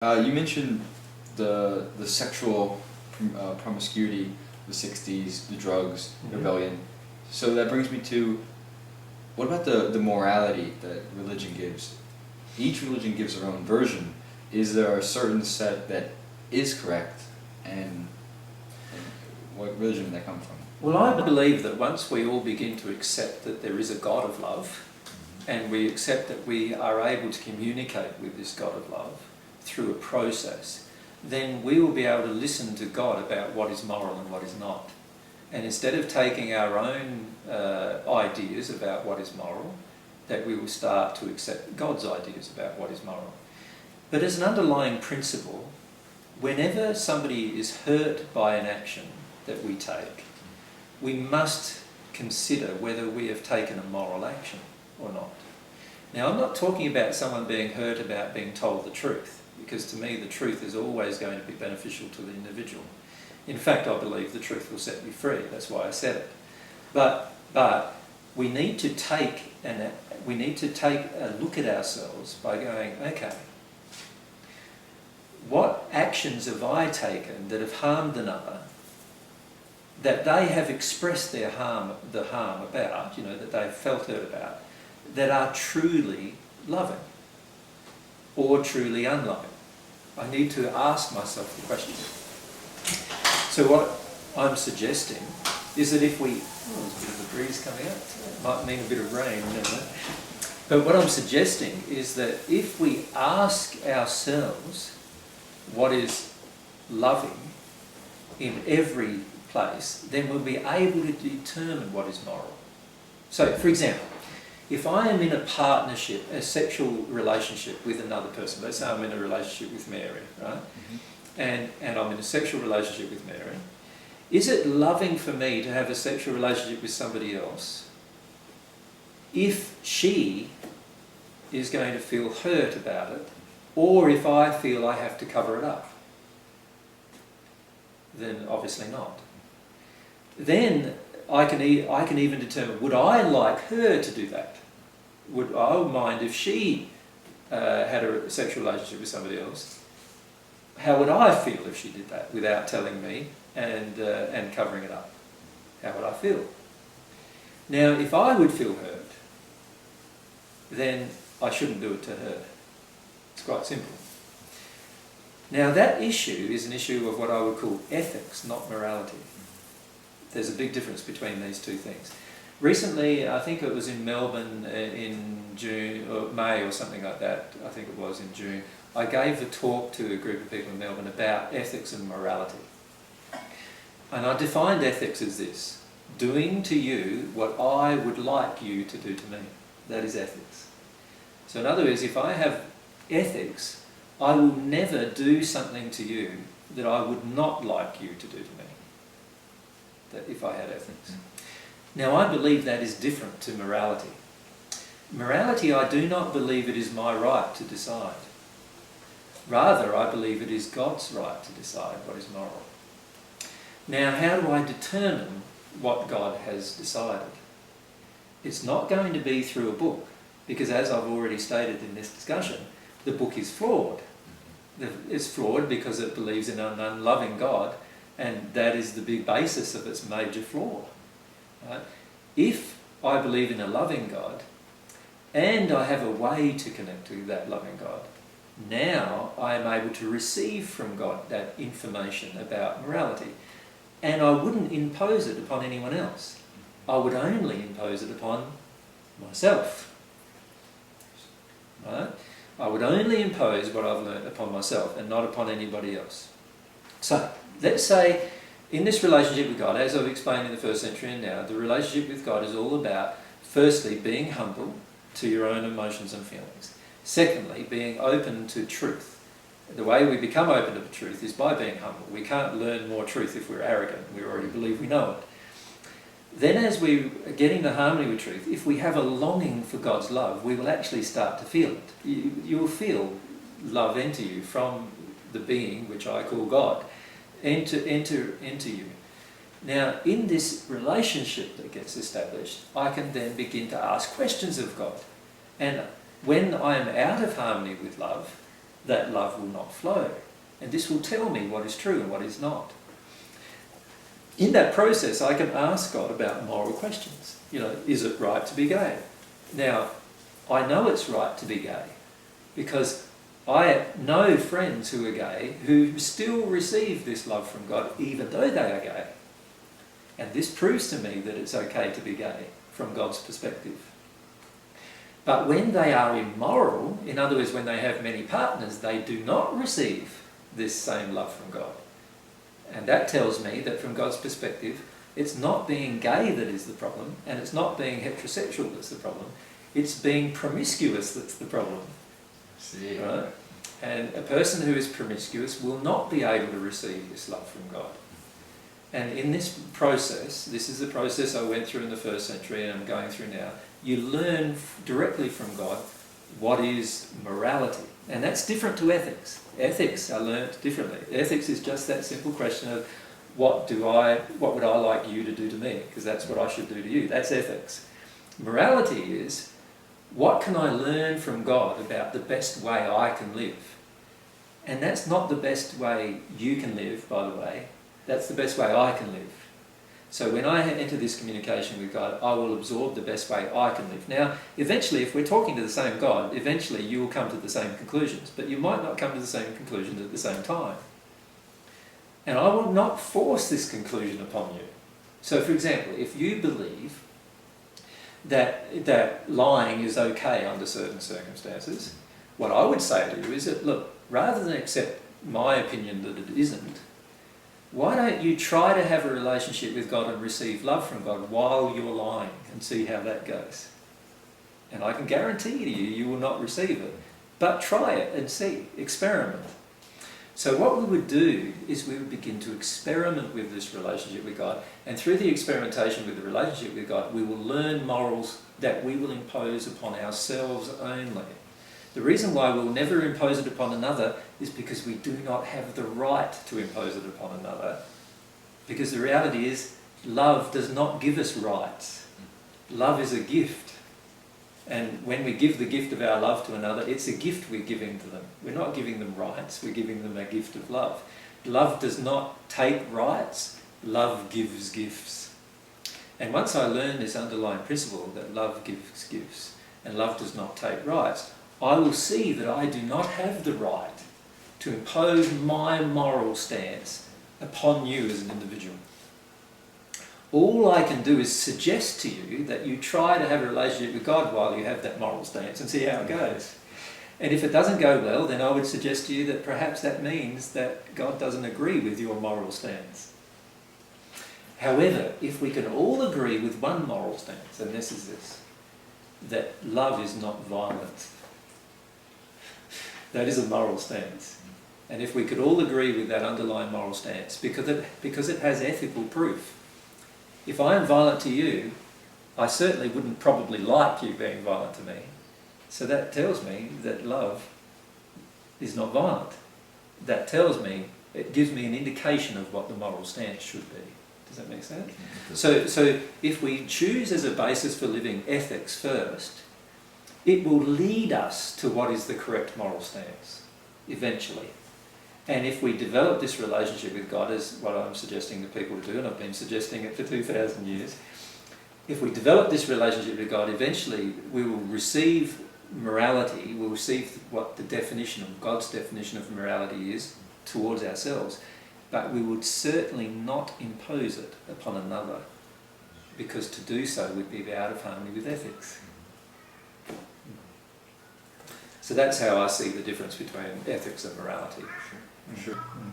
You mentioned the sexual promiscuity, the 60s, the drugs, rebellion. So that brings me to, what about the morality that religion gives? Each religion gives their own version. Is there a certain set that is correct, and what religion did that come from? Well, I believe that once we all begin to accept that there is a God of love, and we accept that we are able to communicate with this God of love through a process, then we will be able to listen to God about what is moral and what is not. And instead of taking our own ideas about what is moral, that we will start to accept God's ideas about what is moral. But as an underlying principle, whenever somebody is hurt by an action that we take, we must consider whether we have taken a moral action or not. Now, I'm not talking about someone being hurt about being told the truth, because to me the truth is always going to be beneficial to the individual. In fact, I believe the truth will set you free. That's why I said it. But we need to take a look at ourselves by going, okay, what actions have I taken that have harmed another, that they have expressed the harm about, that they've felt hurt about, that are truly loving or truly unloving? I need to ask myself the question. So what I'm suggesting is that if we... Oh, there's a bit of a breeze coming out. It might mean a bit of rain, never know. But what I'm suggesting is that if we ask ourselves what is loving in every place, then we'll be able to determine what is moral. So, for example, if I am in a partnership, a sexual relationship with another person, let's say I'm in a relationship with Mary, right? Mm-hmm. And I'm in a sexual relationship with Mary, is it loving for me to have a sexual relationship with somebody else if she is going to feel hurt about it, or if I feel I have to cover it up? Then obviously not. Then I can even determine, would I like her to do that? Would I mind if she had a sexual relationship with somebody else? How would I feel if she did that without telling me and covering it up? How would I feel? Now, if I would feel hurt, then I shouldn't do it to her. It's quite simple. Now, that issue is an issue of what I would call ethics, not morality. There's a big difference between these two things. Recently, I think it was in Melbourne in June, or May or something like that, I think it was in June, I gave a talk to a group of people in Melbourne about ethics and morality. And I defined ethics as this: doing to you what I would like you to do to me. That is ethics. So in other words, if I have ethics, I will never do something to you that I would not like you to do to me. That if I had ethics. Now, I believe that is different to morality. Morality, I do not believe it is my right to decide. Rather, I believe it is God's right to decide what is moral. Now, how do I determine what God has decided? It's not going to be through a book, because as I've already stated in this discussion, the book is flawed. It's flawed because it believes in an unloving God, and that is the big basis of its major flaw. Right? If I believe in a loving God, and I have a way to connect to that loving God, now I am able to receive from God that information about morality. And I wouldn't impose it upon anyone else. I would only impose it upon myself. Right? I would only impose what I've learned upon myself and not upon anybody else. So, let's say in this relationship with God, as I've explained in the first century and now, the relationship with God is all about, firstly, being humble to your own emotions and feelings. Secondly, being open to truth. The way we become open to the truth is by being humble. We can't learn more truth if we're arrogant. We already believe we know it. Then as we get into harmony with truth, if we have a longing for God's love, we will actually start to feel it. You will feel love enter you from the being, which I call God, enter into you. Now, in this relationship that gets established, I can then begin to ask questions of God. And when I am out of harmony with love, that love will not flow. And this will tell me what is true and what is not. In that process, I can ask God about moral questions. You know, is it right to be gay? Now, I know it's right to be gay because I know friends who are gay who still receive this love from God even though they are gay. And this proves to me that it's okay to be gay from God's perspective. But when they are immoral, in other words, when they have many partners, they do not receive this same love from God. And that tells me that from God's perspective, it's not being gay that is the problem, and it's not being heterosexual that's the problem. It's being promiscuous that's the problem. See. Right? And a person who is promiscuous will not be able to receive this love from God. And in this process, this is the process I went through in the first century and I'm going through now, you learn directly from God what is morality. And that's different to ethics. Ethics are learnt differently. Ethics is just that simple question of what would I like you to do to me? Because that's what I should do to you. That's ethics. Morality is, what can I learn from God about the best way I can live? And that's not the best way you can live, by the way. That's the best way I can live. So when I enter this communication with God, I will absorb the best way I can live. Now, eventually, if we're talking to the same God, eventually you will come to the same conclusions, but you might not come to the same conclusions at the same time. And I will not force this conclusion upon you. So, for example, if you believe that lying is okay under certain circumstances, what I would say to you is that, look, rather than accept my opinion that it isn't, why don't you try to have a relationship with God and receive love from God while you're lying and see how that goes? And I can guarantee to you, you will not receive it. But try it and see, experiment. So what we would do is we would begin to experiment with this relationship with God, and through the experimentation with the relationship with God, we will learn morals that we will impose upon ourselves only. The reason why we'll never impose it upon another is because we do not have the right to impose it upon another. Because the reality is, love does not give us rights. Love is a gift. And when we give the gift of our love to another, it's a gift we're giving to them. We're not giving them rights, we're giving them a gift of love. Love does not take rights, love gives gifts. And once I learn this underlying principle that love gives gifts and love does not take rights, I will see that I do not have the right to impose my moral stance upon you as an individual. All I can do is suggest to you that you try to have a relationship with God while you have that moral stance and see how it goes. And if it doesn't go well, then I would suggest to you that perhaps that means that God doesn't agree with your moral stance. However, if we can all agree with one moral stance, and this is this, that love is not violence, that is a moral stance. And if we could all agree with that underlying moral stance, because it has ethical proof. If I am violent to you, I certainly wouldn't probably like you being violent to me. So that tells me that love is not violent. That tells me, it gives me an indication of what the moral stance should be. Does that make sense? So if we choose as a basis for living ethics first, it will lead us to what is the correct moral stance, eventually. And if we develop this relationship with God, as what I'm suggesting to people to do, and I've been suggesting it for 2,000 years, if we develop this relationship with God, eventually we will receive morality, we'll receive what the definition of God's definition of morality is towards ourselves, but we would certainly not impose it upon another, because to do so would be out of harmony with ethics. So that's how I see the difference between ethics and morality. Sure. Mm.